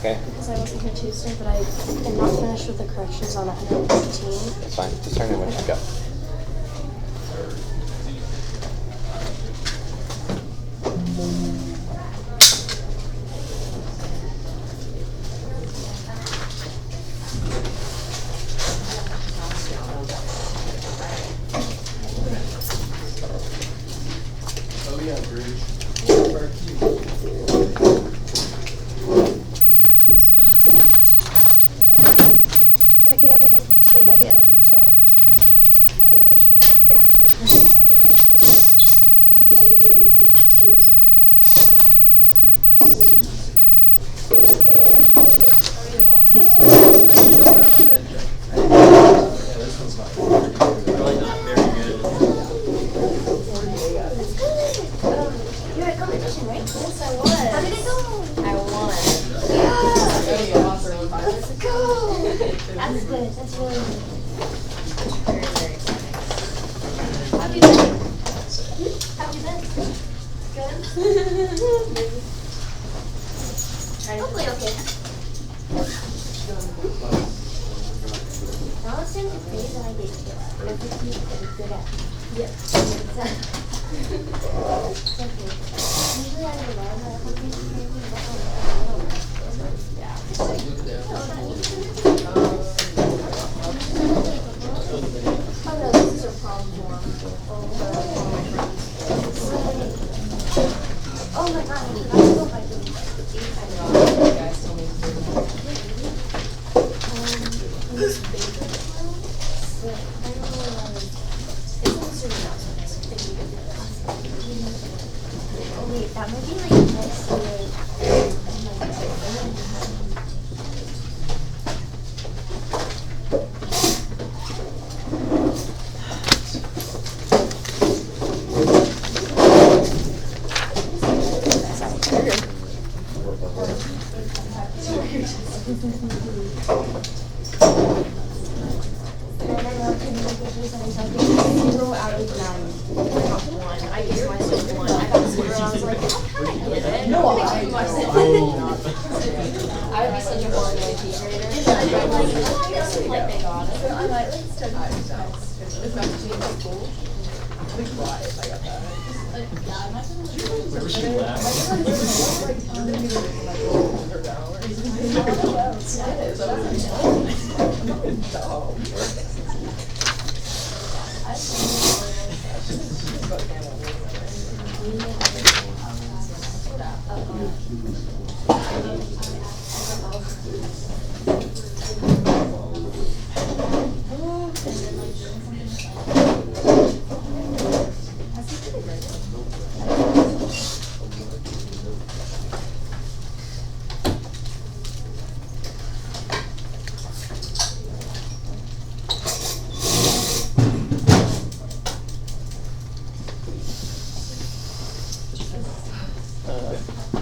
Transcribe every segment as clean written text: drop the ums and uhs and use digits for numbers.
Okay. Because I wasn't here Tuesday, but I am not finished with the corrections on 115. That's fine. Just turn in what you got. Did I get everything? Okay, that did. You're at competition, right? Yes, I was. How did it go? I won. Yeah! Let's go! That's good. That's really good. Very, very exciting. How have you been? How have you been? Good? Hopefully okay. Now it's time to praise that I did it. Everything that I'm good at. Yep. It's okay. Usually I rely on my application maybe, but I don't know. Yeah. Oh no, this is a problem form. Oh my god, I forgot to go by the oh wait, that might be like next year. Zero out of 9. I got 1. I gave myself 1. I got 0. I was like, how can I get it? No, I would be such a horrible teacher. I'd be like they got it. I'm like, let's start. It's not too cool. Wherever she left.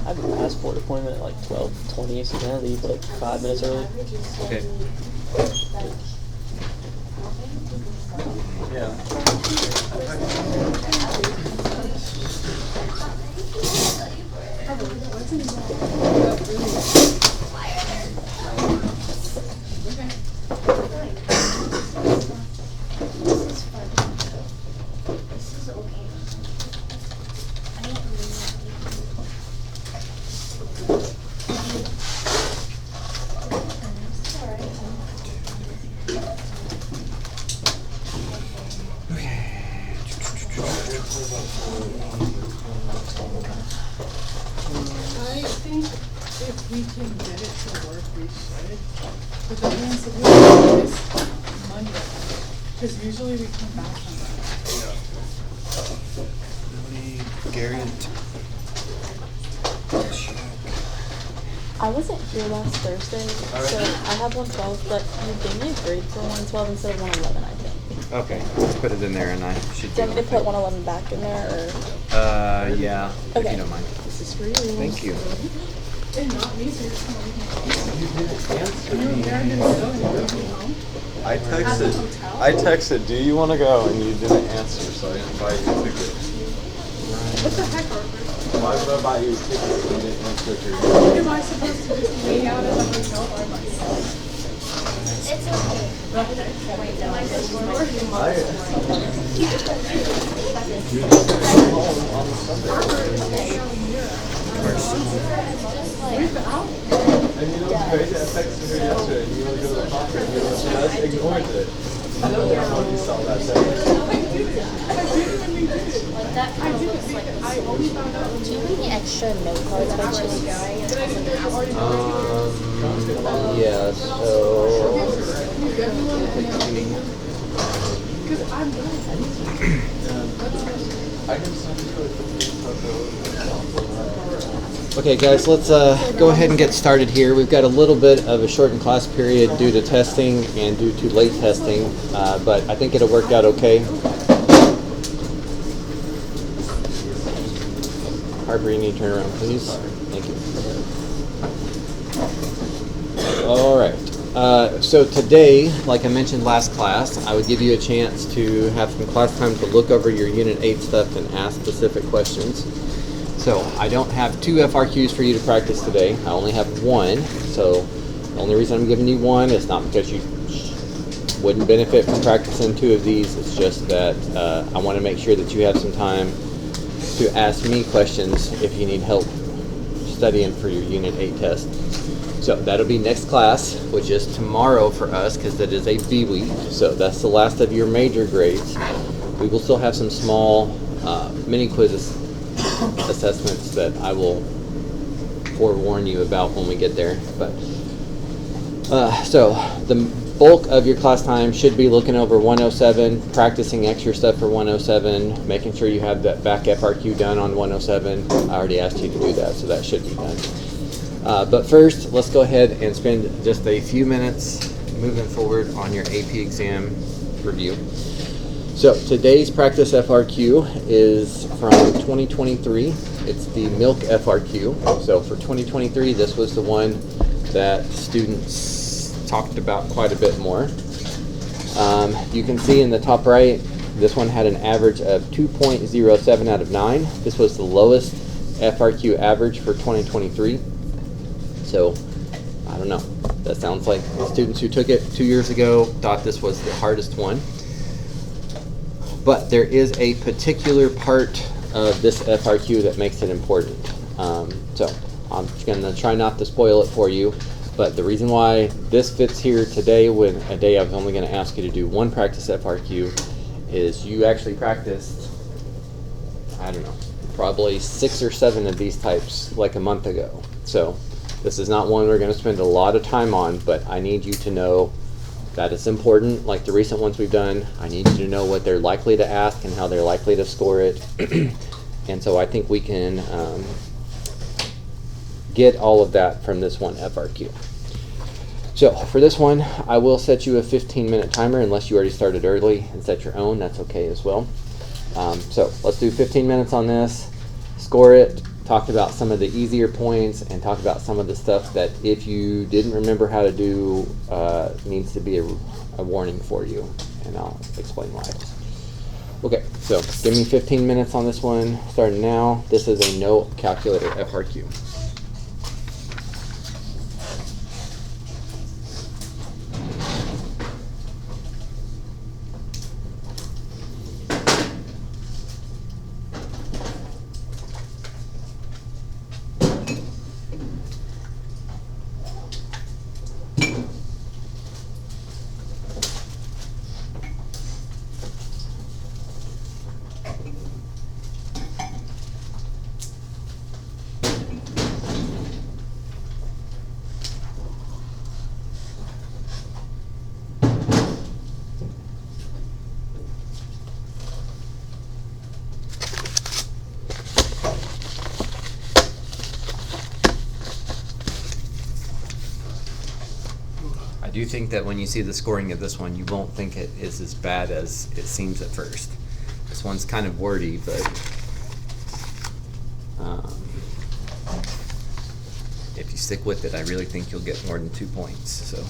I have a passport appointment at like 12:20, so can I leave like 5 minutes early? Okay. I think if we can get it to work, we should. But that means that we do this Monday, because usually we come back on that. Gary and I wasn't here last Thursday, so I have 112, but you gave me a grade for 112 instead of 111, I think. Okay. Let's put it in there and I should Do you want me to put 111 back in there, or? Yeah. If Okay. you don't mind. This is for you. Thank you. And not me, so it's not you were there, didn't go, you were home. I texted, do you want to go? And you didn't answer, so I invited you to go. What the heck, Arthur? Why would I buy you tickets if you didn't want to? Am I supposed to just hang out at the hotel by myself? It's okay. Wait, no, I just We've been out. And you know what's crazy? I texted her yesterday. You want to go to the conference? I just ignored it. I know you saw that I text. genuinely did. Like that I kind of didn't looks like think I only found out when Do you have any extra note cards by chance? Yeah, so. Because I'm I can send you a Okay, guys, let's go ahead and get started here. We've got a little bit of a shortened class period due to testing and due to late testing, but I think it'll work out okay. Harper, you need to turn around, please. Thank you. All right. So today, like I mentioned last class, I would give you a chance to have some class time to look over your Unit 8 stuff and ask specific questions. So I don't have 2 FRQs for you to practice today. I only have 1. So the only reason I'm giving you 1 is not because you wouldn't benefit from practicing 2 of these. It's just that I want to make sure that you have some time to ask me questions if you need help studying for your Unit 8 test. So that'll be next class, which is tomorrow for us because it is a B week. So that's the last of your major grades. We will still have some small mini quizzes assessments that I will forewarn you about when we get there. But so the bulk of your class time should be looking over 107, practicing extra stuff for 107, making sure you have that back FRQ done on 107. I already asked you to do that, so that should be done. But first, let's go ahead and spend just a few minutes moving forward on your AP exam review. So today's practice FRQ is from 2023. It's the Milk FRQ. So for 2023, this was the one that students talked about quite a bit more. You can see in the top right, this one had an average of 2.07 out of 9. This was the lowest FRQ average for 2023. So, I don't know. That sounds like the students who took it 2 years ago thought this was the hardest one. But there is a particular part of this FRQ that makes it important. So I'm going to try not to spoil it for you. But the reason why this fits here today when a day I was only going to ask you to do 1 practice FRQ is you actually practiced, I don't know, probably 6 or 7 of these types like a month ago. So this is not one we're going to spend a lot of time on, but I need you to know that it's important. Like the recent ones we've done, I need you to know what they're likely to ask and how they're likely to score it. And so I think we can get all of that from this one FRQ. So for this one, I will set you a 15-minute timer unless you already started early and set your own. That's okay as well. So let's do 15 minutes on this, score it, talk about some of the easier points, and talk about some of the stuff that if you didn't remember how to do, needs to be a warning for you, and I'll explain why. Okay, so give me 15 minutes on this one, starting now. This is a no calculator FRQ. I do think that when you see the scoring of this one, you won't think it is as bad as it seems at first. This one's kind of wordy, but if you stick with it, I really think you'll get more than 2 points. So.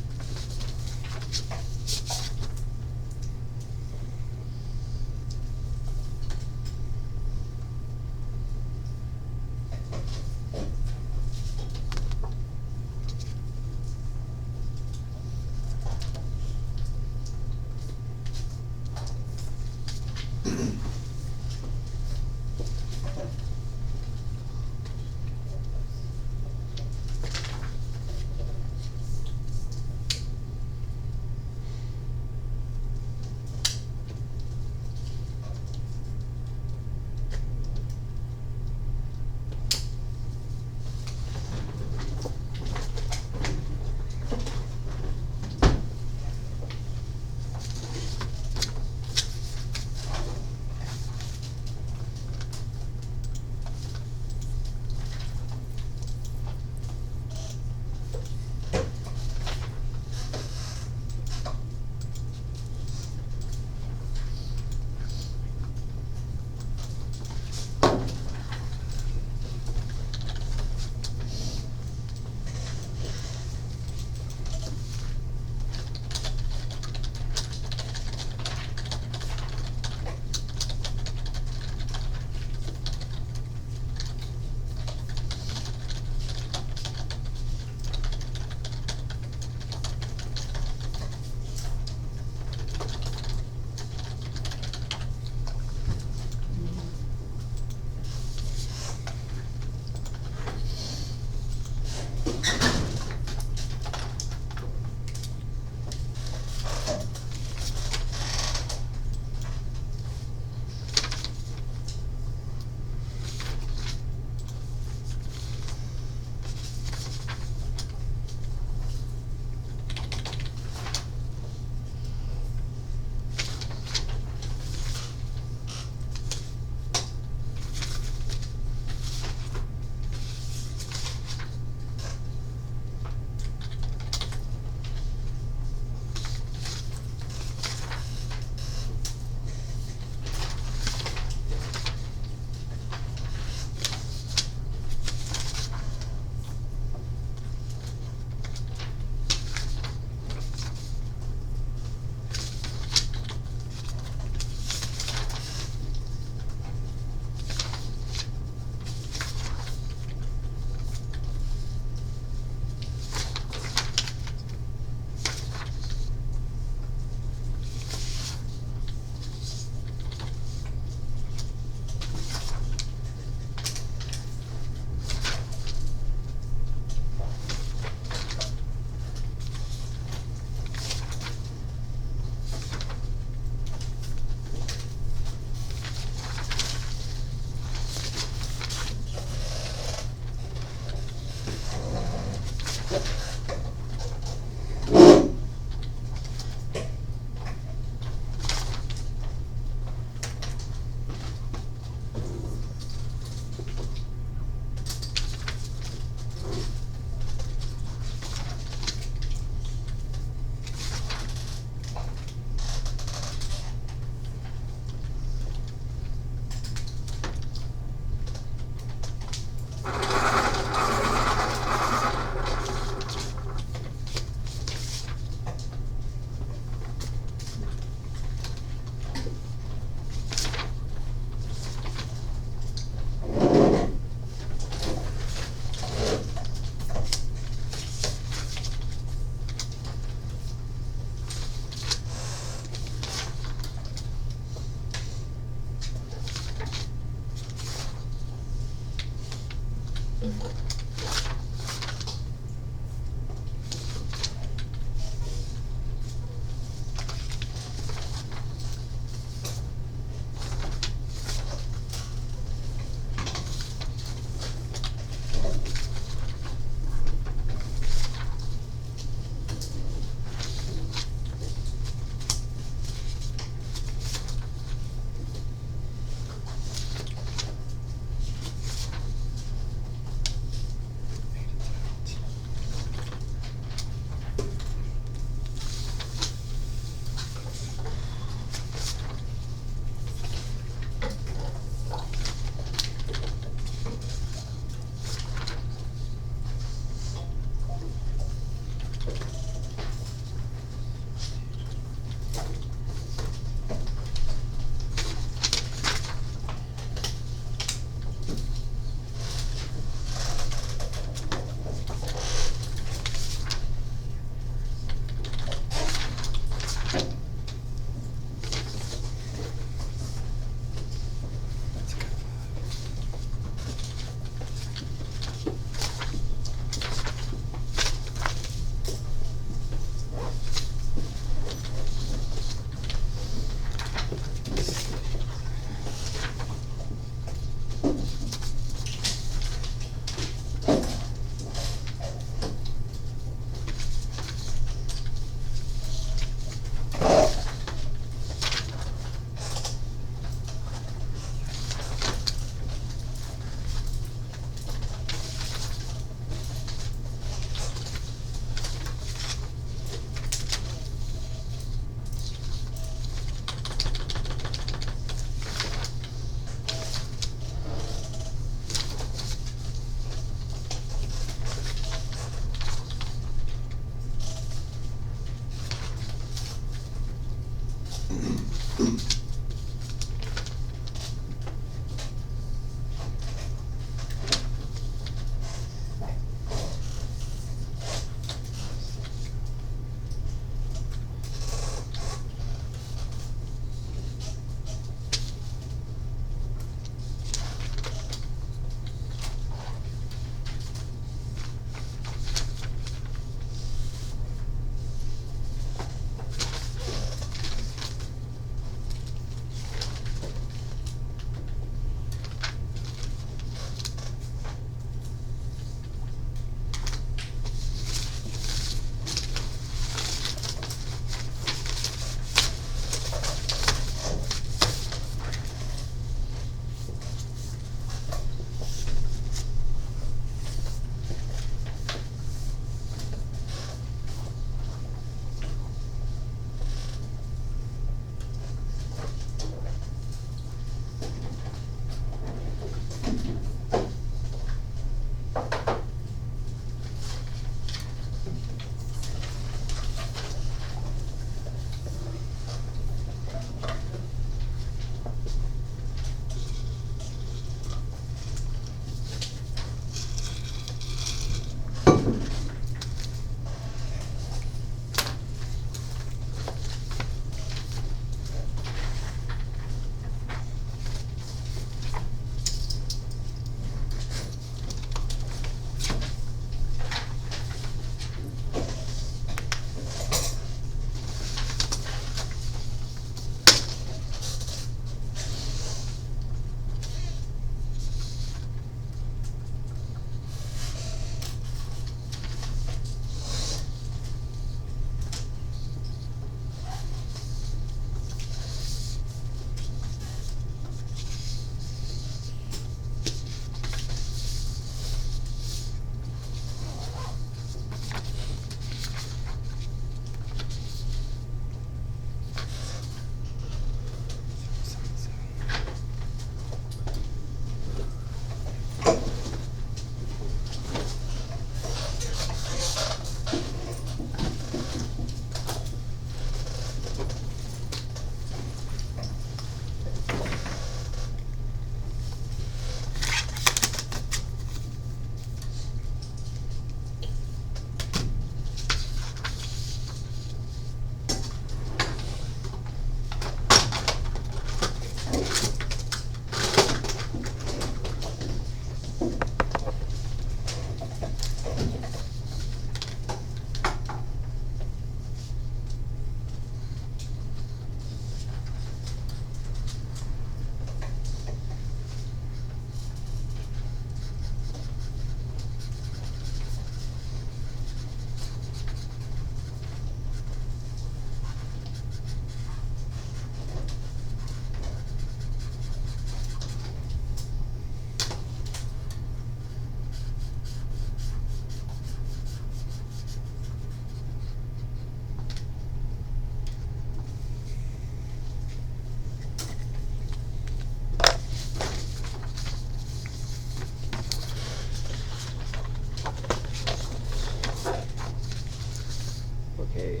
Okay,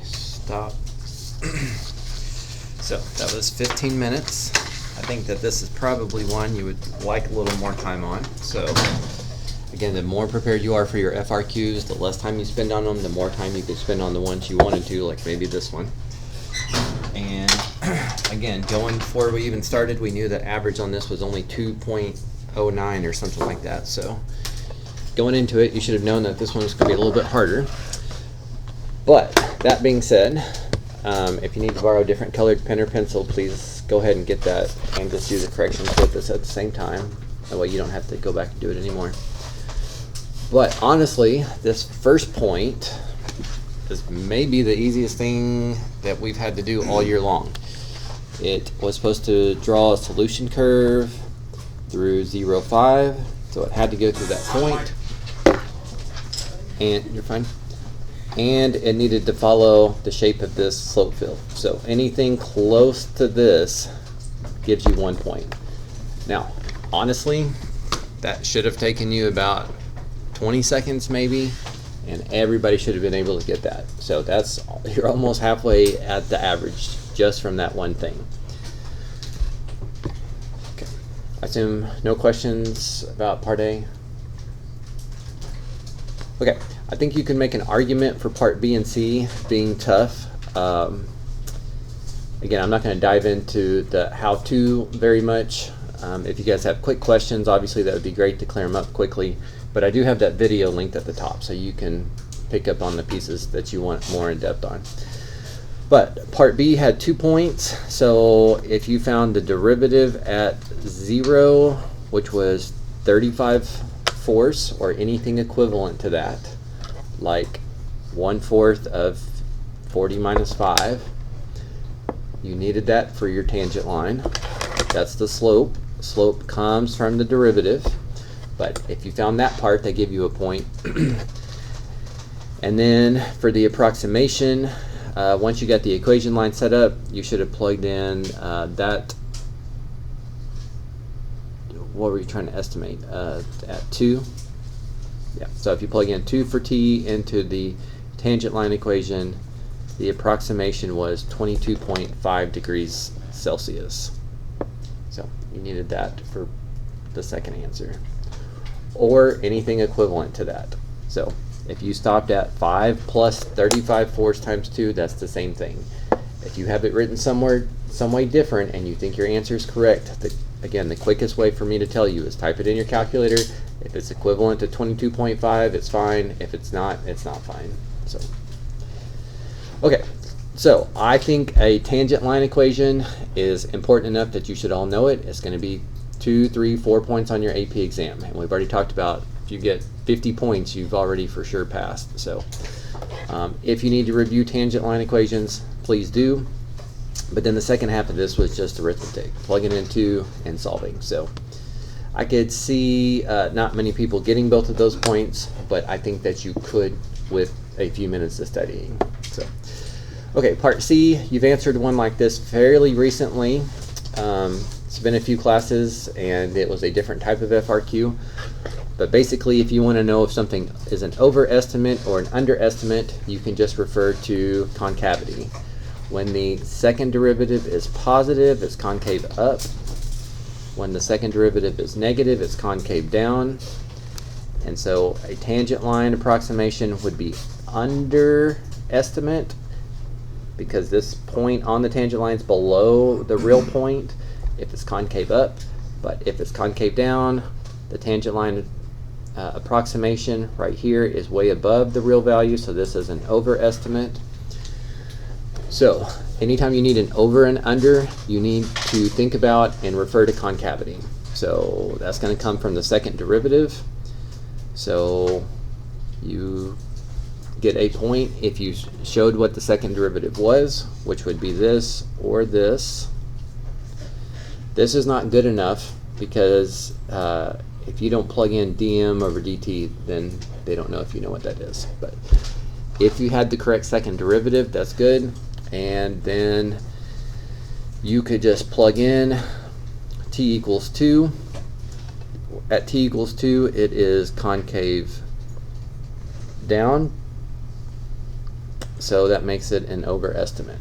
stop. So that was 15 minutes. I think that this is probably one you would like a little more time on. So again, the more prepared you are for your FRQs, the less time you spend on them, the more time you could spend on the ones you wanted to, like maybe this one. And again, going before we even started, we knew that average on this was only 2.09 or something like that. So going into it, you should have known that this one was going to be a little bit harder. But that being said, if you need to borrow a different colored pen or pencil, please go ahead and get that and just do the corrections with us at the same time. That way you don't have to go back and do it anymore. But honestly, this first point is maybe the easiest thing that we've had to do all year long. It was supposed to draw a solution curve through 0, 5, so it had to go through that point. And you're fine. And it needed to follow the shape of this slope field. So anything close to this gives you 1 point. Now, honestly, that should have taken you about 20 seconds maybe, and everybody should have been able to get that. So that's, you're almost halfway at the average just from that one thing. Okay. I assume no questions about part A? Okay, I think you can make an argument for part B and C being tough. Again, I'm not going to dive into the how-to very much. If you guys have quick questions, obviously that would be great to clear them up quickly. But I do have that video linked at the top, so you can pick up on the pieces that you want more in depth on. But part B had 2 points. So if you found the derivative at 0, which was 35 fourths or anything equivalent to that, like 1/4 of 40 minus 5, you needed that for your tangent line. That's the slope. Slope comes from the derivative. But if you found that part, they give you a point. And then for the approximation, once you got the equation line set up, you should have plugged in that. What were you trying to estimate? At 2. Yeah, so if you plug in 2 for t into the tangent line equation, the approximation was 22.5 degrees Celsius. So you needed that for the second answer. Or anything equivalent to that. So if you stopped at 5 plus 35 fourths times 2, that's the same thing. If you have it written somewhere, some way different, and you think your answer is correct, again, the quickest way for me to tell you is type it in your calculator. If it's equivalent to 22.5, it's fine. If it's not fine. So, okay. So I think a tangent line equation is important enough that you should all know it. It's going to be 2, 3, 4 points on your AP exam, and we've already talked about if you get 50 points, you've already for sure passed. So if you need to review tangent line equations, please do. But then the second half of this was just arithmetic, plugging into and solving. So I could see not many people getting both of those points, but I think that you could with a few minutes of studying. So, okay, part C, you've answered one like this fairly recently. It's been a few classes, and it was a different type of FRQ. But basically, if you want to know if something is an overestimate or an underestimate, you can just refer to concavity. When the second derivative is positive, it's concave up. When the second derivative is negative, it's concave down. And so a tangent line approximation would be underestimate because this point on the tangent line is below the real point if it's concave up. But if it's concave down, the tangent line approximation right here is way above the real value, so this is an overestimate. So anytime you need an over and under, you need to think about and refer to concavity. So that's going to come from the second derivative. So you get a point if you showed what the second derivative was, which would be this or this. This is not good enough because if you don't plug in dm over dt, then they don't know if you know what that is. But if you had the correct second derivative, that's good. And then you could just plug in t equals 2. At t equals 2, it is concave down. So that makes it an overestimate.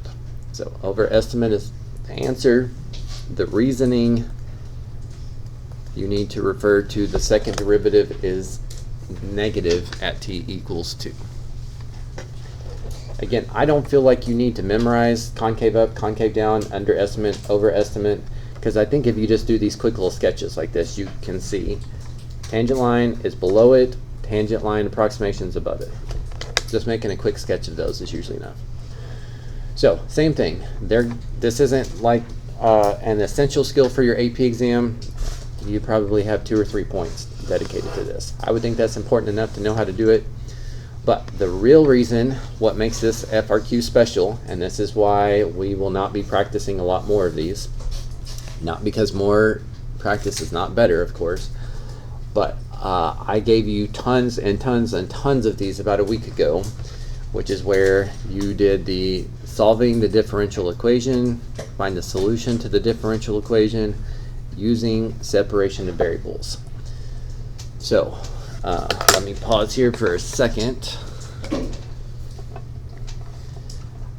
So overestimate is the answer. The reasoning, you need to refer to the second derivative is negative at t equals 2. Again, I don't feel like you need to memorize concave up, concave down, underestimate, overestimate, because I think if you just do these quick little sketches like this, you can see tangent line is below it, tangent line approximation is above it. Just making a quick sketch of those is usually enough. So, same thing. This isn't like an essential skill for your AP exam. You probably have 2 or 3 points dedicated to this. I would think that's important enough to know how to do it. But the real reason, what makes this FRQ special, and this is why we will not be practicing a lot more of these, not because more practice is not better, of course, but I gave you tons and tons and tons of these about a week ago, which is where you did the solving the differential equation, find the solution to the differential equation using separation of variables. So let me pause here for a second.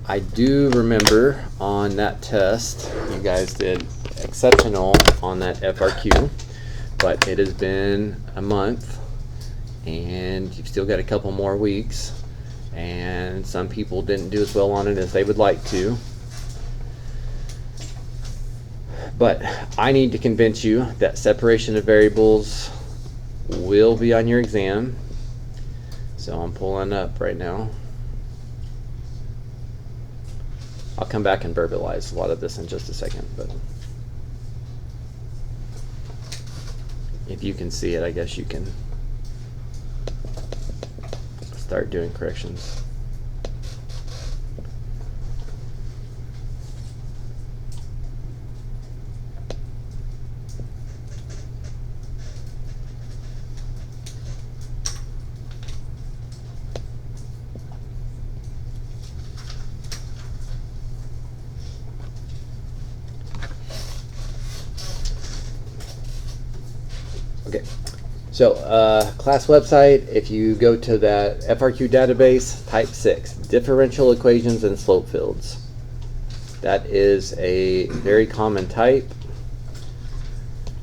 I do remember on that test, you guys did exceptional on that FRQ, but it has been a month and you've still got a couple more weeks, and some people didn't do as well on it as they would like to. But I need to convince you that separation of variables will be on your exam. So I'm pulling up right now. I'll come back and verbalize a lot of this in just a second, but if you can see it, I guess you can start doing corrections. Okay, so class website, if you go to that FRQ database, type 6, differential equations and slope fields. That is a very common type.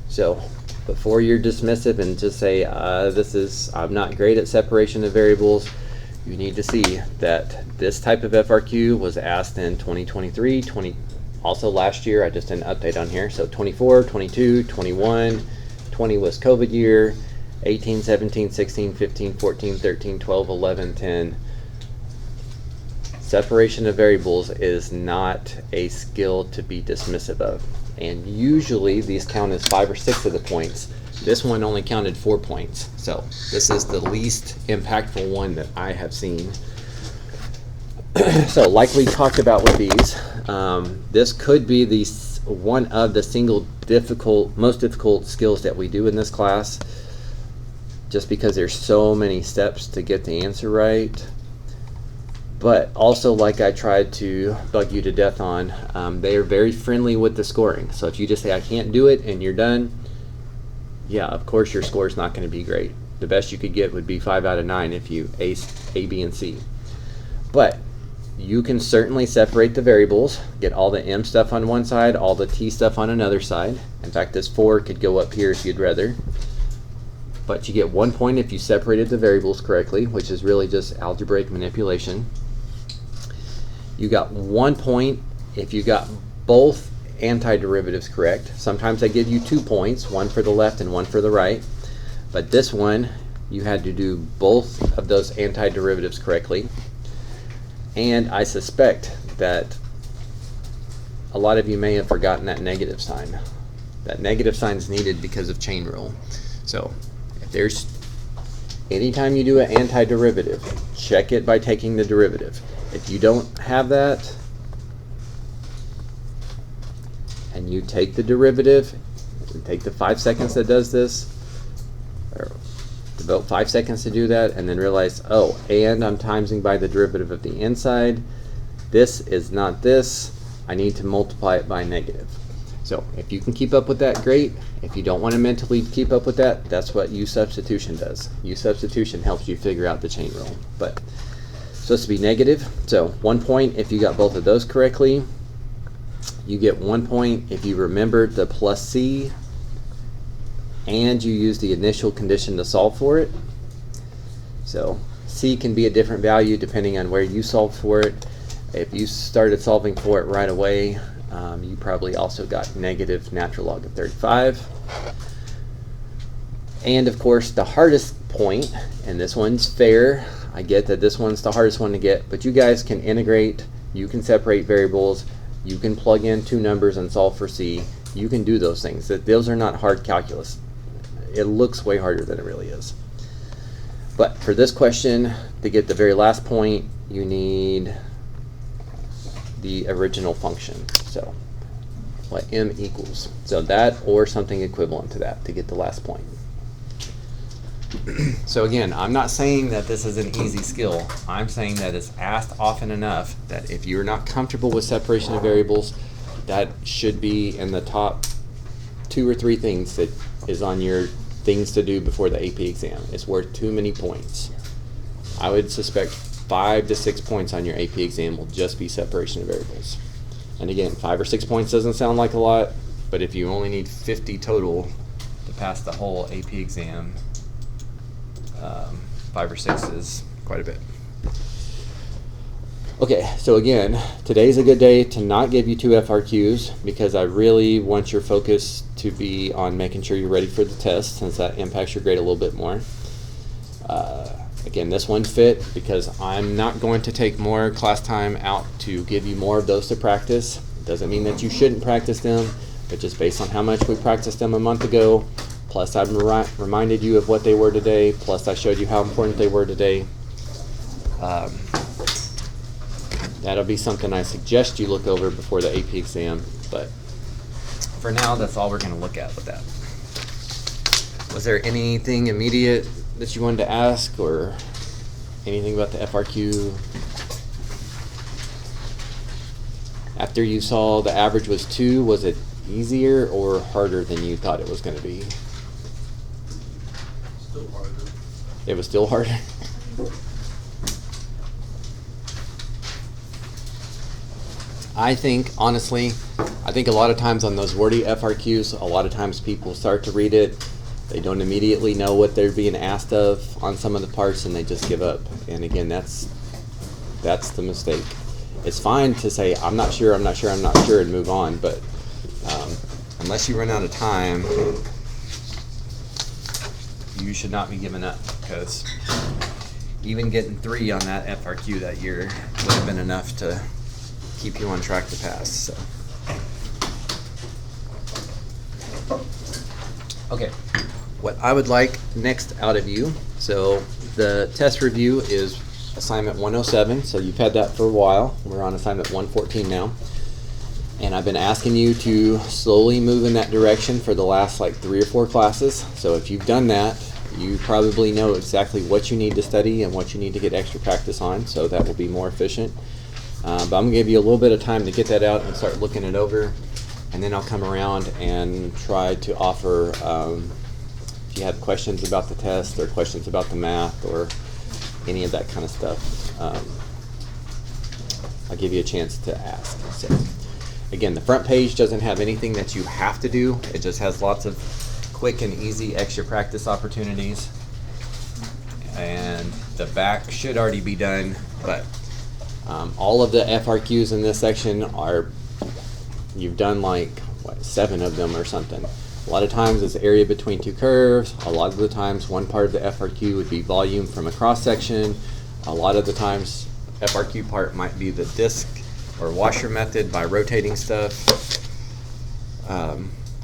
So before you're dismissive and just say, I'm not great at separation of variables, you need to see that this type of FRQ was asked in 2023, also last year. I just did an update on here. So 24, 22, 21, 20 was COVID year, 18, 17, 16, 15, 14, 13, 12, 11, 10. Separation of variables is not a skill to be dismissive of. And usually these count as 5 or 6 of the points. This one only counted 4 points. So this is the least impactful one that I have seen. So like we talked about with these, this could be one of the most difficult skills that we do in this class, just because there's so many steps to get the answer right. But also, like I tried to bug you to death on, they are very friendly with the scoring. So if you just say I can't do it and you're done, yeah, of course your score is not going to be great. The best you could get would be 5 out of 9 if you aced A, B, and C. But you can certainly separate the variables, get all the M stuff on one side, all the T stuff on another side. In fact, this 4 could go up here if you'd rather. But you get 1 point if you separated the variables correctly, which is really just algebraic manipulation. You got 1 point if you got both antiderivatives correct. Sometimes they give you 2 points, one for the left and one for the right. But this one, you had to do both of those antiderivatives correctly. And I suspect that a lot of you may have forgotten that negative sign. That negative sign is needed because of chain rule. So if there's anytime you do an antiderivative, check it by taking the derivative. If you don't have that, and you take the derivative, take the 5 seconds that does this, or devote 5 seconds to do that, and then realize, oh, and I'm timesing by the derivative of the inside. This is not this. I need to multiply it by negative. So if you can keep up with that, great. If you don't want to mentally keep up with that, that's what U substitution does. U substitution helps you figure out the chain rule. But it's supposed to be negative. So 1 point if you got both of those correctly. You get 1 point if you remembered the plus C and you use the initial condition to solve for it. So C can be a different value depending on where you solved for it. If you started solving for it right away, you probably also got negative natural log of 35. And of course the hardest point, and this one's fair, I get that this one's the hardest one to get, but you guys can integrate, you can separate variables, you can plug in 2 numbers and solve for C. You can do those things. Those are not hard calculus. It looks way harder than it really is. But for this question, to get the very last point, you need the original function. So what M equals. So that or something equivalent to that to get the last point. So again, I'm not saying that this is an easy skill. I'm saying that it's asked often enough that if you're not comfortable with separation of variables, that should be in the top 2 or 3 things that is on your things to do before the AP exam. It's worth too many points. I would suspect 5 to 6 points on your AP exam will just be separation of variables. And again, 5 or 6 points doesn't sound like a lot, but if you only need 50 total to pass the whole AP exam, 5 or 6 is quite a bit. Okay, so again, today's a good day to not give you 2 FRQs because I really want your focus to be on making sure you're ready for the test, since that impacts your grade a little bit more. Again, this one fit because I'm not going to take more class time out to give you more of those to practice. It doesn't mean that you shouldn't practice them, but just based on how much we practiced them a month ago, plus I've reminded you of what they were today, plus I showed you how important they were today. That'll be something I suggest you look over before the AP exam, but for now, that's all we're going to look at with that. Was there anything immediate that you wanted to ask, or anything about the FRQ? After you saw the average was 2, was it easier or harder than you thought it was going to be? Still harder. It was still harder? I think, honestly, I think a lot of times on those wordy FRQs, a lot of times people start to read it, they don't immediately know what they're being asked of on some of the parts, and they just give up. And again, that's the mistake. It's fine to say, I'm not sure, I'm not sure, I'm not sure, and move on, but unless you run out of time, you should not be giving up, because even getting 3 on that FRQ that year would have been enough to keep you on track to pass. So. Okay, what I would like next out of you, so the test review is assignment 107, so you've had that for a while. We're on assignment 114 now. And I've been asking you to slowly move in that direction for the last like 3 or 4 classes. So if you've done that, you probably know exactly what you need to study and what you need to get extra practice on, so that will be more efficient. But I'm going to give you a little bit of time to get that out and start looking it over, and then I'll come around and try to offer, if you have questions about the test or questions about the math or any of that kind of stuff, I'll give you a chance to ask. So, again, the front page doesn't have anything that you have to do. It just has lots of quick and easy extra practice opportunities. And the back should already be done, but all of the FRQs in this section are, you've done like, what, 7 of them or something. A lot of times it's area between 2 curves. A lot of the times one part of the FRQ would be volume from a cross section. A lot of the times FRQ part might be the disc or washer method by rotating stuff.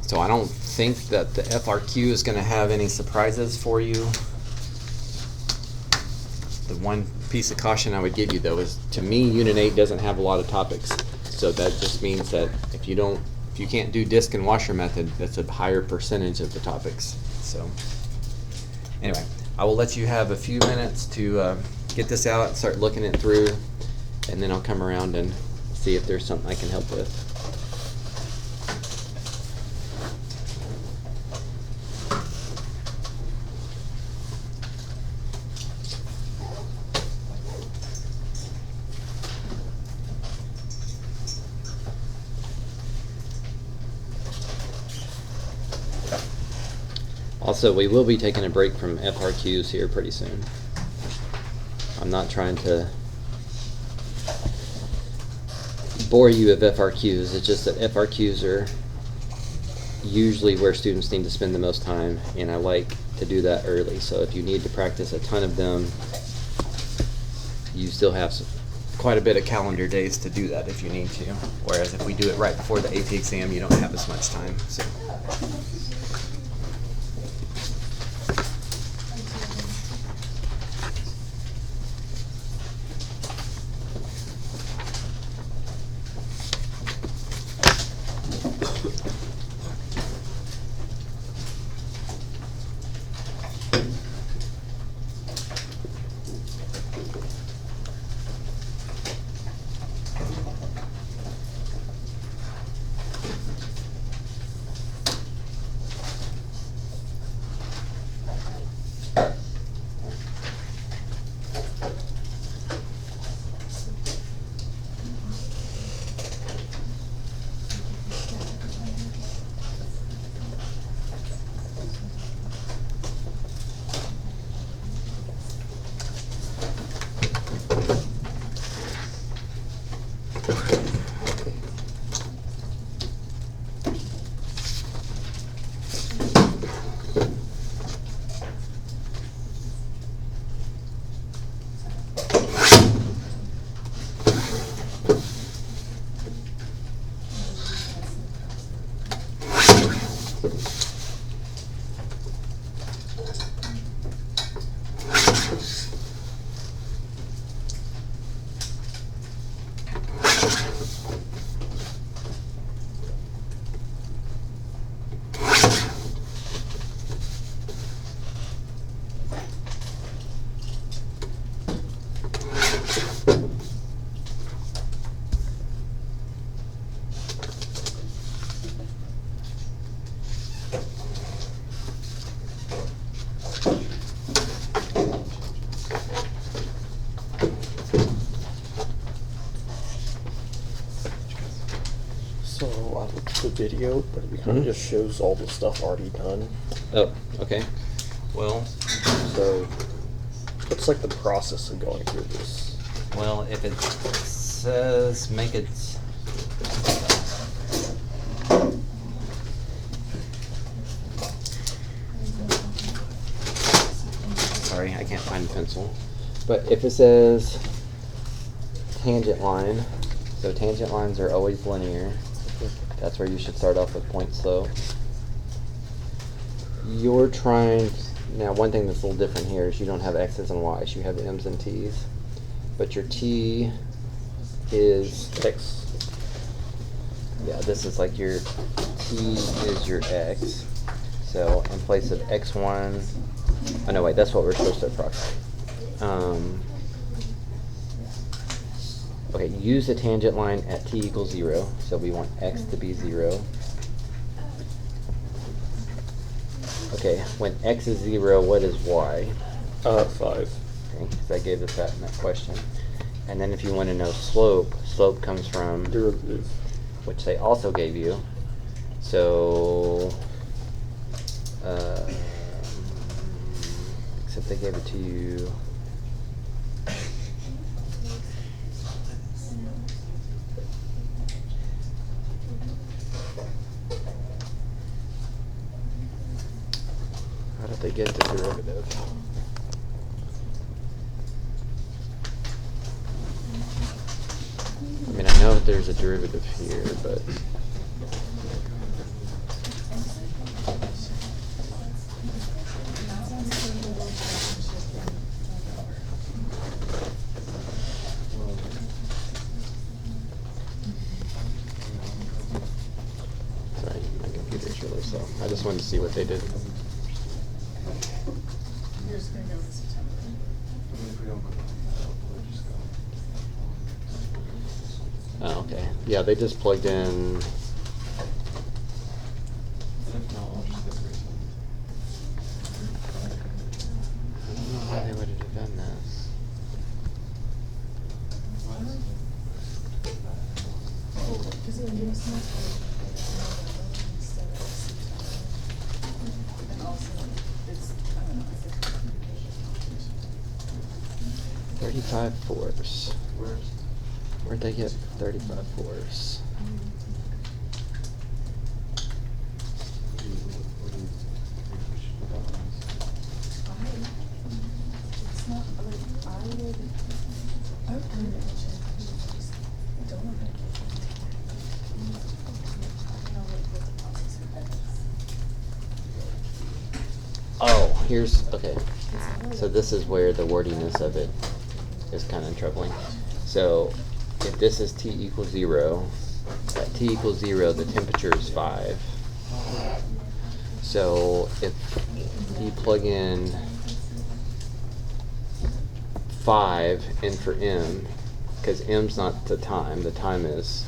So I don't think that the FRQ is going to have any surprises for you. The one piece of caution I would give you, though, is to me Unit 8 doesn't have a lot of topics. So that just means that if you can't do disc and washer method, that's a higher percentage of the topics. So anyway, I will let you have a few minutes to get this out, start looking it through, and then I'll come around and see if there's something I can help with. Also, we will be taking a break from FRQs here pretty soon. I'm not trying to bore you with FRQs. It's just that FRQs are usually where students need to spend the most time, and I like to do that early. So if you need to practice a ton of them, you still have quite a bit of calendar days to do that if you need to. Whereas if we do it right before the AP exam, you don't have as much time. So. So I looked at the video, but it kind of just shows all the stuff already done. Oh, okay. Well, So what's like the process of going through this? well, if it says make it. Sorry, I can't find the pencil. But if it says tangent line, so tangent lines are always linear. That's where you should start off with point slope. You're trying, now one thing that's a little different here is you don't have x's and y's, you have m's and t's. But your t is, X. yeah, this is like your t is your x. So in place of x1, oh no wait, that's what we're supposed to approximate. Okay, use the tangent line at t equals 0. So we want x to be 0. Okay, when x is 0, what is y? 5. Okay, because I gave us that in that question. And then if you want to know slope, slope comes from, Derivative. which they also gave you. So, except they gave it to you. How did they get the derivative? I mean, I know that there's a derivative here, but sorry, my computer's really slow. I just wanted to see what they did. You're just gonna go to September. Oh, okay. Yeah, they just plugged in. I don't know how they would have done this. Because it was not instead of September. And also, it's, I don't know, I think. 35 fours. Where'd they get 35 fours? It's not, like, I would kind of don't want to. I know what the process is. Oh, here's, okay. So this is where the wordiness of it is kind of troubling. So if this is t equals 0, at t equals 0, the temperature is 5. So if you plug in 5 in for m, because m's not the time is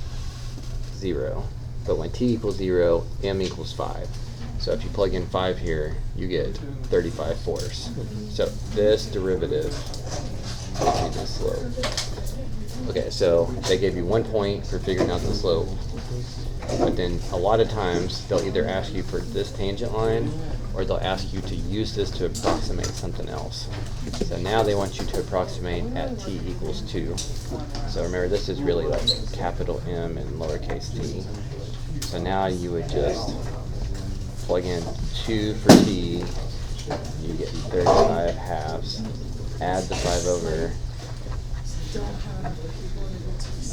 0. But when t equals 0, m equals 5. So if you plug in 5 here, you get 35 fours. So this derivative gives you the slope. Okay, so they gave you 1 point for figuring out the slope. But then a lot of times they'll either ask you for this tangent line or they'll ask you to use this to approximate something else. So now they want you to approximate at t equals 2. So remember, this is really like capital M and lowercase t. So now you would just plug in 2 for t, you get 35 halves, add the 5 over,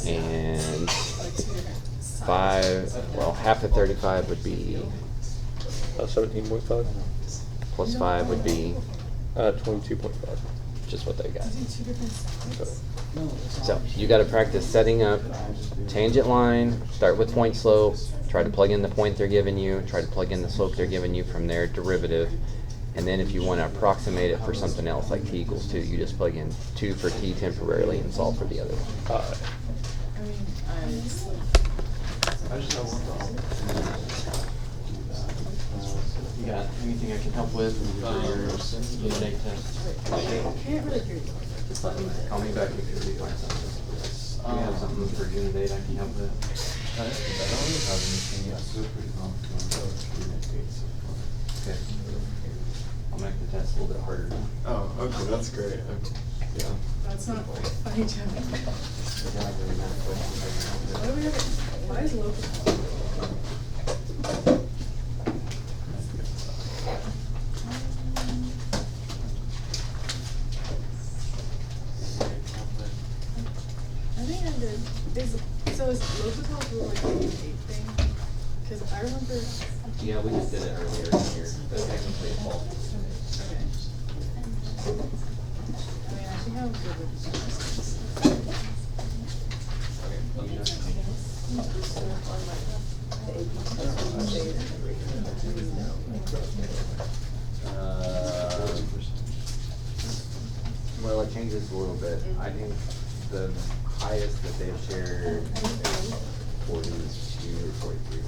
and 5, well, half of 35 would be 17.5. Plus 5 would be 22.5. just what they got. Do two different sides? So you got to practice setting up tangent line, start with point slope, try to plug in the point they're giving you, try to plug in the slope they're giving you from their derivative, and then if you want to approximate it for something else like t equals 2, you just plug in 2 for t temporarily and solve for the other one. I mean, I just have one problem. You got anything I can help with for your unit 8 test? I can't really hear you. Just let me call me back if you find something. Do you have something for unit 8 I can help with? I don't really have anything yet, so pretty confident about unit 8 so far. Okay. I'll make the test a little bit harder now. Oh, okay, that's great. Yeah. That's not funny, Jim. Why do we have, why is local? I think I did. So is L'Hopital rule like a unit 8 thing? Because I remember. Yeah, we just did it earlier in the year. That's technically a fault. Okay. I mean, I think I'm good with Well, it changes a little bit. I think the highest that they've shared is 42 or 43.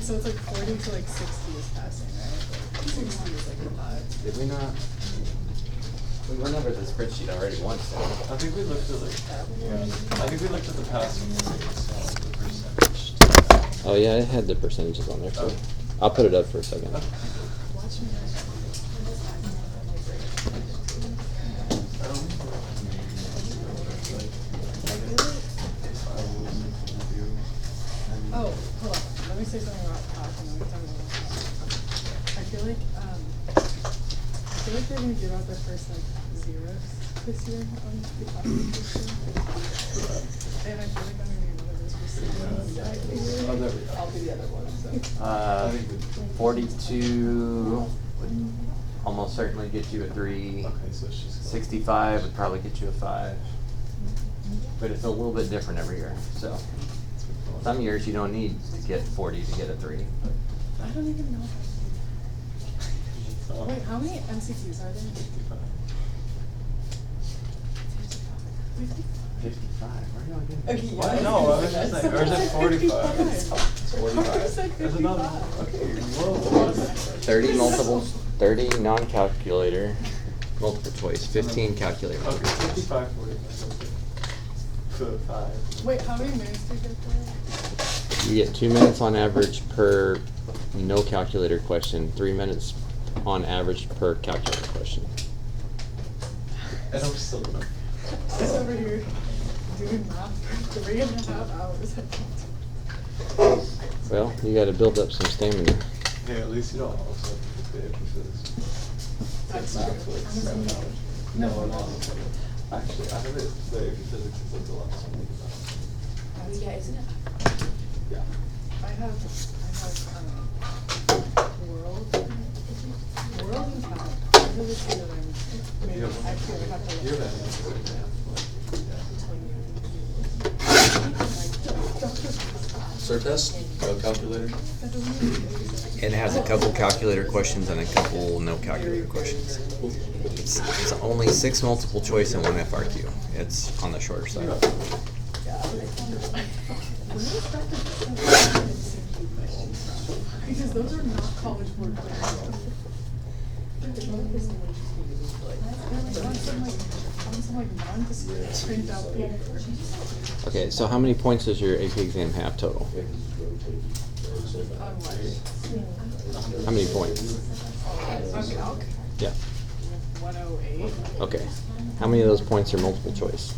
So it's like 40 to like 60 is passing, right? 60 is like a lot. Did we not? We went over the spreadsheet already once. didn't we? I think we looked at the past one, the percentage. Oh yeah, it had the percentages on there too. Okay. I'll put it up for a second. Watch me. Oh, hold on. Let me say something about class and then we can talk about class. I feel like they're gonna give out their first like zeros this year on the classification. And I feel like I'm gonna be one of those receivers. Oh, there we go. I'll be the other one, so. 42 would almost certainly get you a 3. Okay, so it's just. 65 would probably get you a 5. But it's a little bit different every year. So some years you don't need to get 40 to get a 3. I don't even know. Wait, how many MCQs are there? 55. Where are you getting? Okay, yeah. What? No, I was just saying, or is it 45? 45. There's another one. Okay, whoa. 30 multiples, 30 non-calculator, multiple choice, 15 calculator. Okay, 55, 45. Okay. 5. Wait, how many minutes do you get there? You get 2 minutes on average per no calculator question, 3 minutes on average per calculator question. And I'm still not. I was over here doing math for 3.5 hours. Well, you got to build up some stamina. Hey, at least you don't also have to pay because That's math true. for like 7 hours. No, No, no. Actually, I have it today for physics. It's like the last one. Yeah, isn't it? I have world and math. Those are the two that I'm maybe You have- actually I have to You look have at. that. Surtest, no calculator. That doesn't mean It has a couple calculator questions and a couple no calculator questions. It's only 6 multiple choice and 1 FRQ. It's on the shorter side. because those are not college board questions. On some like nondescript print out paper. Okay, so how many points does your AP exam have total? On what? How many points? On calc? Yeah. 108. Okay. How many of those points are multiple choice?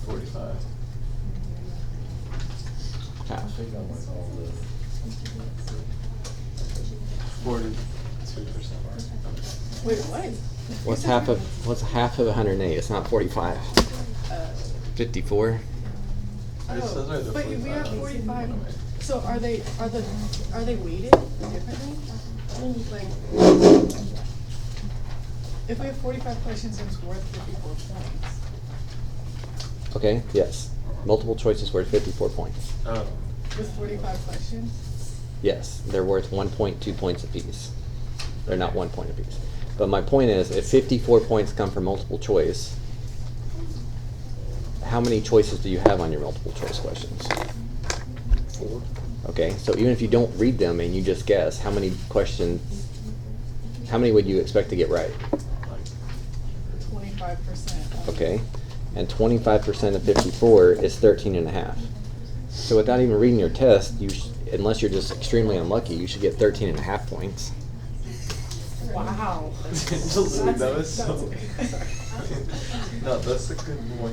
45. Half. 42%. Wait, what? What's half of 108? It's not 45. 54. It says right there But we 45. have 45. So are they weighted differently? Like, if we have 45 questions and it's worth 54 points. Okay, yes. Multiple choice is worth 54 points. Oh. With 45 questions? Yes, they're worth 1 point, 2 points apiece. They're not 1 point apiece. But my point is, if 54 points come from multiple choice, how many choices do you have on your multiple choice questions? 4. Okay, so even if you don't read them and you just guess, how many would you expect to get right? 25%. Okay, and 25% of 54 is 13 and a half. So without even reading your test, unless you're just extremely unlucky, you should get 13 and a half points. Wow. That was so. No, that's a good one.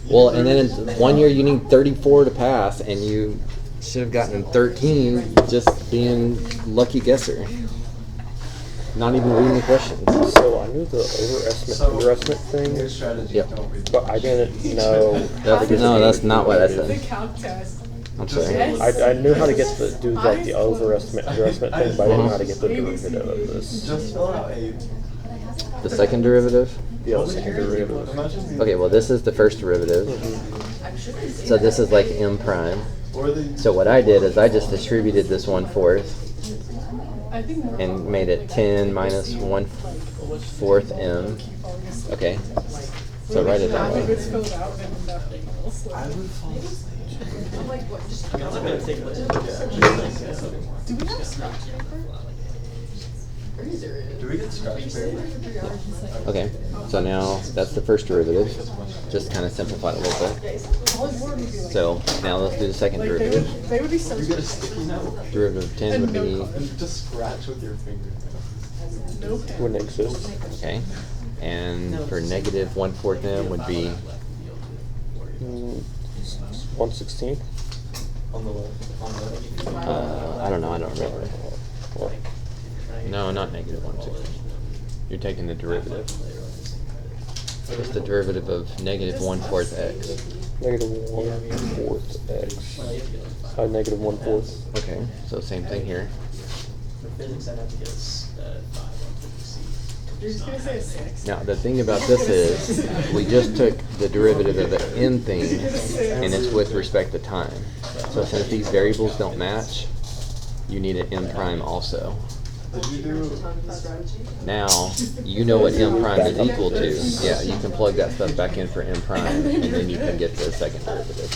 Well, and then in 1 year you need 34 to pass, and you should have gotten 13 just being lucky guesser. Not even reading the questions. So I knew the overestimate, underestimate thing, Your strategy. Yep. Don't read. but I didn't know. how to get No, the- that's not what I The said. calc test. I'm sorry. Yes. I knew how to get do like the overestimate, underestimate thing, but I didn't know how to get the derivative of this. Just fill out a. The second derivative? Yeah, the second derivative. Imagine being- Okay, well this is the first derivative. So this is like m prime. Or the. So what I did is I just distributed this 1/4 I think more and made it 10 minus 1/4 m. Okay, so write it that If way. it's filled out, then nothing else. I would fall asleep. Do we have scratch paper? Do we get scratch paper? Okay, so now that's the first derivative. Just kind of simplify it a little bit. All would be like. So now let's do the second Like derivative. they would be so. You get a sticky note Derivative of 10 would be, and just scratch with your finger. No pen. Wouldn't exist. okay, and for negative 1/4 m would be, 1/16. On the left. On the left. I don't know, I don't remember. Or No, not negative 1/16. You're taking the derivative. What's the derivative of negative 1/4 x? negative 1/4 x. Negative 1/4. Okay, so same thing here. For physics, I'd have to get a 5 on physics. You're just gonna say a 6. Now, the thing about this is, we just took the derivative of the m thing, and it's with respect to time. So since these variables don't match, you need an m prime also. Did you do? Now, you know what m prime is equal to. Yeah, you can plug that stuff back in for m prime, and then you can get the second derivative.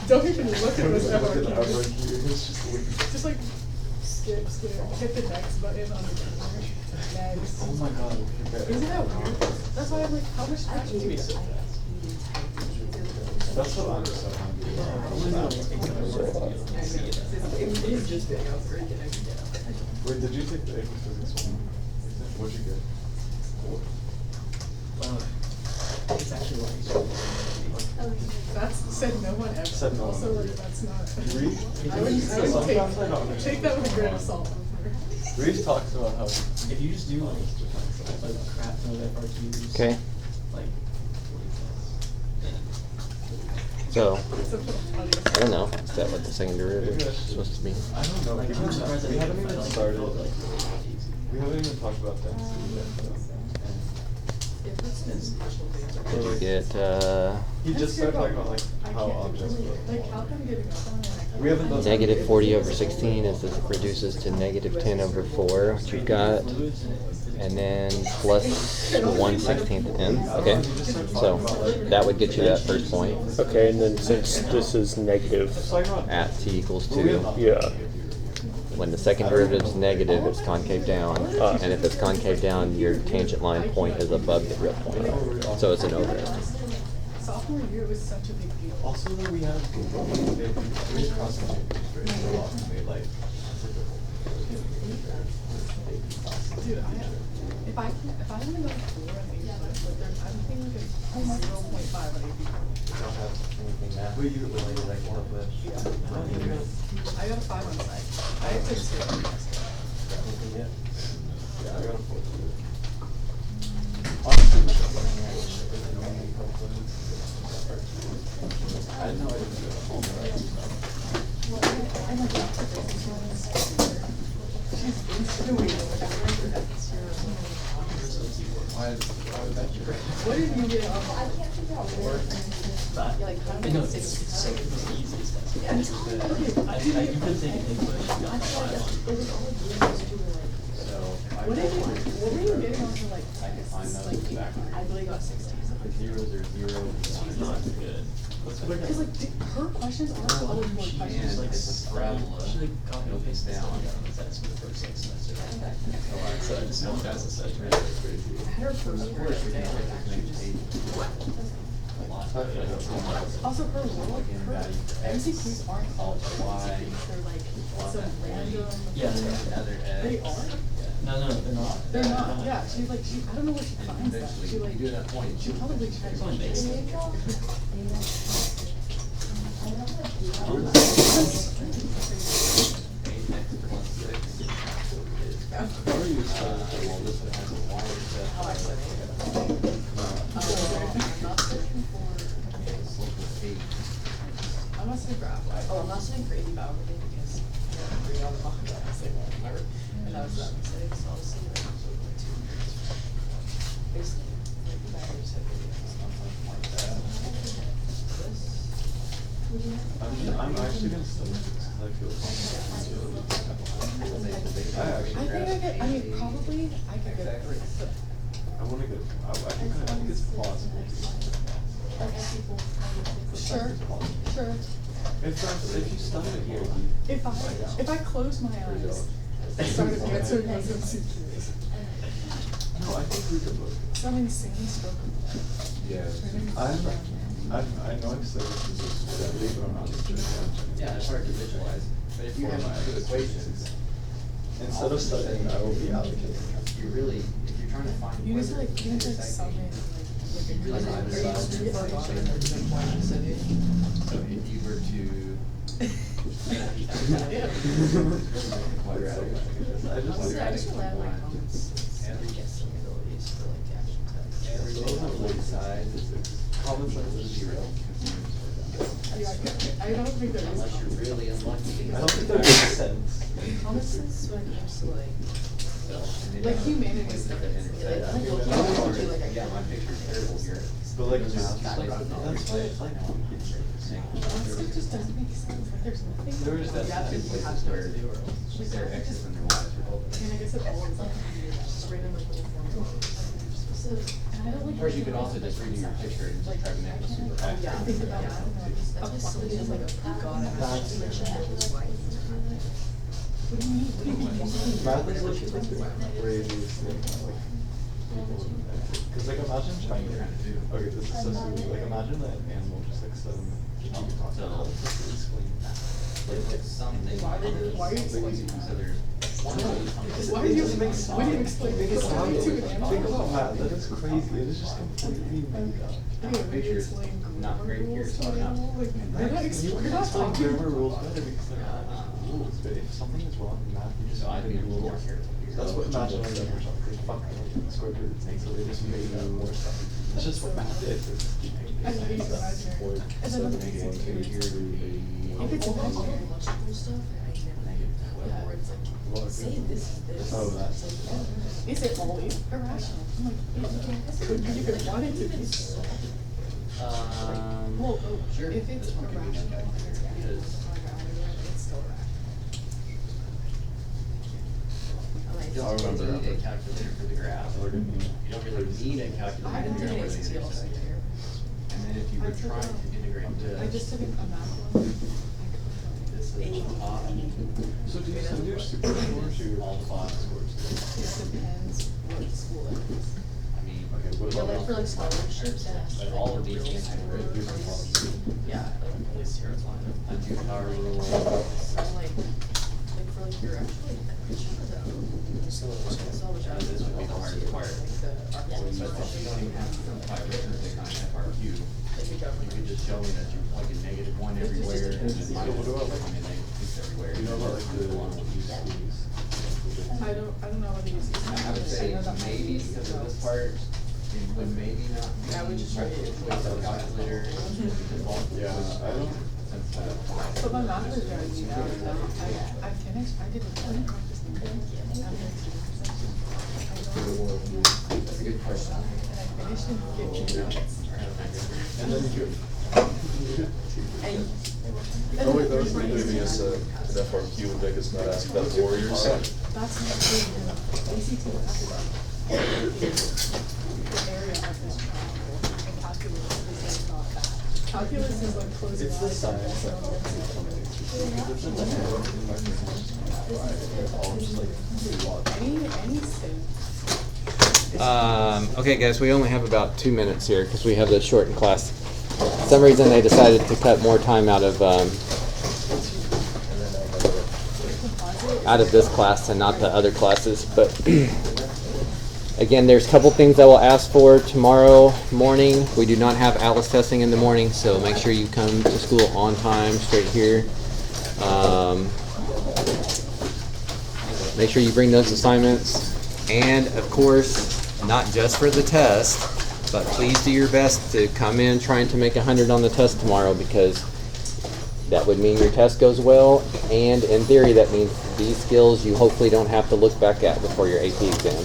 Don't even look at this Look at FRQ. FRQ. It's just like. Just like skip, hit the next button on the computer. Next. Oh my god. Isn't that weird? That's why I'm like, how much scratch do you get? That's what I'm so Wait, did you take the AP Physics one? What'd you get? It's actually what That's said no one ever. Said no one Also, ever. like, that's not. Reed? I would Sometimes I don't take that with a grain of salt. Reed talks about how. if you just do like crap ton of FRQs. Okay, Like 40 so, It's a funny. I don't know, is that what the second derivative is supposed to be? I don't know. Like, I'm surprised We I haven't even started. like We haven't even talked about density yet. Did you get, He just started talking about like how objects work. Like, how come giving up on it? We haven't done. negative 40 over 16 is this reduces to negative 10 over 4, which you've got, and then plus 1/16 m. Okay, so that would get you that first point Okay, and then since this is negative, at t equals 2. yeah. When the second derivative is negative, it's concave down, and if it's concave down, your tangent line point is above the real point. So it's an overestimate. Sophomore year was such a big deal. Also, though, we have cross country right? So often they like. Dude, if I only got 4 on AP, like, I'm thinking like 0.5 on AP. But you related like one of the. I got a 5 on psych. I took 0. Yeah, I got a 4. I didn't know I didn't do it. What did you get on? But, You're like, how do I no, get it's 60? so, it was the easiest test. Okay, You could take an English, you got the five on. So if I what did you, go what were you getting on for like, I can find those like, backwards. I really got 60s. The zeros are zero. She's not good. Because like, her questions are college board She questions. was like, it's a parabola. she like copied and pasted down. down on the test for the first like semester. So I just know that's a session. I had her first word every day. Also, her world, her MCQs aren't college MCQs, they're like some random. Yeah, they're They are? No, they're not. They're not, yeah, she's like, I don't know where she finds that, she like, she probably tries to make it. I'm not saying graph, oh, I'm not saying crazy about everything because I got a 3 on the mock, I was like, well, whatever, and that was that mistake, so I'll see like 2 years. Basically, like, the batteries have something like that. I'm actually gonna study this, 'cause I feel I mean, probably, I could get 3, but. I wanna go, I think it's possible. Sure, sure. If you study it here, If I close my eyes and started answering those MCQs, no, I think we could look. some insane stroke. Yeah. I know I've said this is a big amount of Yeah, it's hard to visualize, but if you have two equations, Instead of studying, I will be allocating. you really, if you're trying to find. You just whether like, you just like it's sum in like a really Like, great either street side. or So if you were to. I just rely on my comments. Every guessing abilities for like the action text. Every Those on both sides, Common sense is zero. I don't think there is. unless you're really unlucky. I don't think that makes sense. Common sense when it comes to like, Like humanities stuff. Yeah, my picture's terrible here. But like math, that's why it's like. Honestly, it just doesn't make sense, like there's nothing. There is that Two places where their X's and their Y's are both. I mean, I guess it all is like, just written in like little formula. So, and I don't like. Of course, you could also just redo your picture and just try to make it super accurate. Yeah, I think about that, I don't know, just apply it as like a god. What do you mean? What do you mean? Math is like the craziest thing. Cause like imagine trying to, okay, this is so stupid, like imagine that animal just like suddenly. So, explain that. Like something. Why are you explaining that? So there's one of these. Why are you, when you explain Think this about to an it. animal? Think about math, that is crazy, it is just completely made up. Okay, when you explain Not grammar great here, rules so to an I'm not- animal, like, you're not You you're can not explain talking. grammar rules better because they're not rules, but if something is wrong in math, you just. So I'd be a little more careful here. That's what imagine on the numbers are, they fucking square roots, and so they just made up more stuff. It's just what math is, it's. I hate imaginary. And then another thing too is, if it's imaginary, yeah, where it's like, say this is this. Oh, that's. Is it always irrational? I'm like, it could be, you could want it to be. Well, Sure. if it's This one could be irrational, okay. it's still irrational. I'll remember. You need a calculator for the graph. You don't really need a calculator I didn't to do figure out where ACT the also intersect. here. And then if you I were took trying to integrate this. I just took a math one. This is the top. So do you send your super scores or All the bottom scores. It depends what school it is. I mean, Okay, what Yeah, about? like for like scholarships, but all of these things have Right, written. different policy. Yeah, at least here it's one. Undue power rule. I'm like for like your actually, so which I This would be the hardest part. like the But you don't even have to apply arithmetic on FRQ. You like the government. could just show me that you're plugging -1 everywhere and then So what about like, plugging in -6 everywhere. you know about like the UCs? I don't know what these. I would say maybe because of this part, it would maybe not be. Yeah, we just try to- choice of calculator. Because all of Yeah, those, I don't. since the- But my math is very good now. I finished, I did a ton of practice. That's a good question. And then you. Oh wait, that was giving us an FRQ and Vic is not asking about the Warriors. That's not good. ACT the area of this triangle, and calculus is not that. Calculus is like closing It's the eyes. science that Any state. Okay, guys, we only have about 2 minutes here because we have this shortened class. For some reason, they decided to cut more time out of this class and not the other classes. But again, there's a couple things I will ask for tomorrow morning. We do not have ALICE testing in the morning, so make sure you come to school on time, straight here. Make sure you bring those assignments. And of course, not just for the test, but please do your best to come in trying to make 100 on the test tomorrow, because that would mean your test goes well, and in theory that means these skills you hopefully don't have to look back at before your AP exam.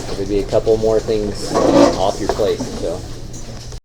There would be a couple more things off your plate. So